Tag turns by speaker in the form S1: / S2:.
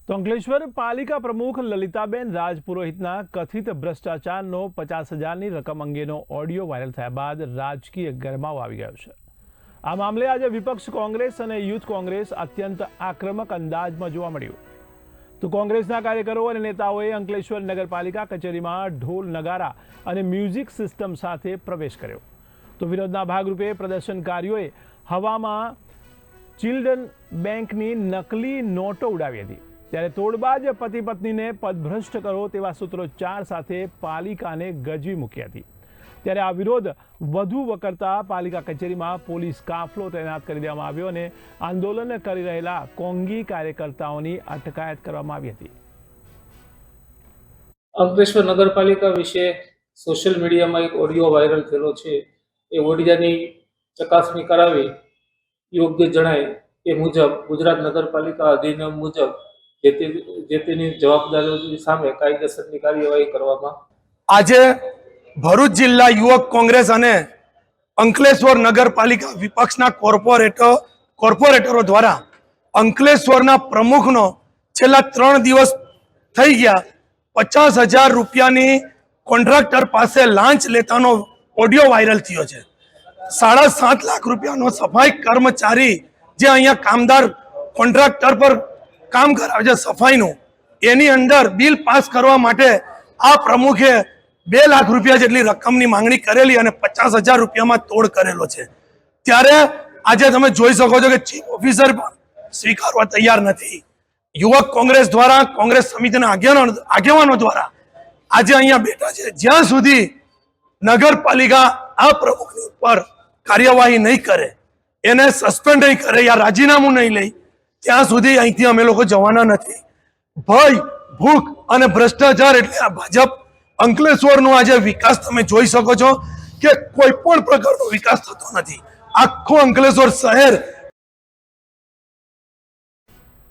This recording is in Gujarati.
S1: તો અંકલેશ્વર પાલિકા પ્રમુખ લલિતાબેન રાજપુરોહિતના કથિત ભ્રષ્ટાચારનો 50,000ની રકમ અંગેનો ઓડિયો વાયરલ થયા બાદ રાજકીય ગરમાવો આવી ગયો છે। આ મામલે આજે વિપક્ષ કોંગ્રેસ અને યુથ કોંગ્રેસ અત્યંત આક્રમક અંદાજમાં જોવા મળ્યું। તો કોંગ્રેસના કાર્યકરો અને નેતાઓએ અંકલેશ્વર નગરપાલિકા કચેરીમાં ઢોલ નગારા અને મ્યુઝિક સિસ્ટમ સાથે પ્રવેશ કર્યો। તો વિરોધના ભાગરૂપે પ્રદર્શનકારીઓએ હવામાં ચિલ્ડ્રન બેંકની નકલી નોટો ઉડાવી હતી। ત્યારે તોડબાજ પતિ પત્નીને પદભ્રષ્ટ કરો તેવા સૂત્રોચ્ચાર સાથે પાલિકાને ગજવી મૂકી હતી। ત્યારે આ વિરોધ વધુ વકરતા પાલિકા કચેરીમાં પોલીસ કાફલો તૈનાત કરી દેવામાં આવ્યો અને આંદોલન કરી રહેલા કોંગી કાર્યકર્તાઓની અટકાયત કરવામાં આવી હતી।
S2: અંકલેશ્વર નગરપાલિકા વિશે સોશિયલ મીડિયામાં એક ઓડિયો વાયરલ થયેલો છે। એ ઓડિયાની ચકાસણી કરાવી યોગ્ય જણાય એ મુજબ ગુજરાત નગરપાલિકા અધિનિયમ મુજબ જે તેની જવાબદારીઓ સામે કાયદેસરની કાર્યવાહી કરવામાં
S3: આજે ભરૂચ જિલ્લા યુવક કોંગ્રેસ અને અંકલેશ્વર નગરપાલિકા વિપક્ષના કોર્પોરેટરો દ્વારા અંકલેશ્વરના પ્રમુખનો છેલ્લા 3 દિવસ થઈ ગયા 50,000 રૂપિયાની કોન્ટ્રાક્ટર પાસે લાંચ લેતાનો ઓડિયો વાયરલ થયો છે। 7.5 લાખ રૂપિયાનો સફાઈ કર્મચારી જે અહીંયા કામદાર કોન્ટ્રાક્ટર પર કામ કરાવે છે સફાઈનું, એની અંદર બિલ પાસ કરવા માટે આ પ્રમુખે 2 લાખ રૂપિયા જેટલી રકમની માંગણી કરેલી અને 50,000 રૂપિયામાં તોડ કરેલો છે। ત્યારે આજે તમે જોઈ શકો છો કે ચીફ ઓફિસર પણ સ્વીકારવા તૈયાર નથી। યુવક કોંગ્રેસ દ્વારા કોંગ્રેસ સમિતિના આગેવાનો દ્વારા આજે અહીંયા બેઠા છે। જ્યાં સુધી નગરપાલિકા આ પ્રમુખની ઉપર કાર્યવાહી નહીં કરે, એને સસ્પેન્ડ નહીં કરે યા રાજીનામું નહીં લે, ત્યાં સુધી અહીંથી અમે લોકો જવાના નથી। ભય, ભૂખ અને ભ્રષ્ટાચાર એટલે આ ભાજપ અંકલેશ્વરનો આજે વિકાસ તમે જોઈ શકો છો કે કોઈ પણ પ્રકારનો વિકાસ થતો નથી। આખો અંકલેશ્વર શહેર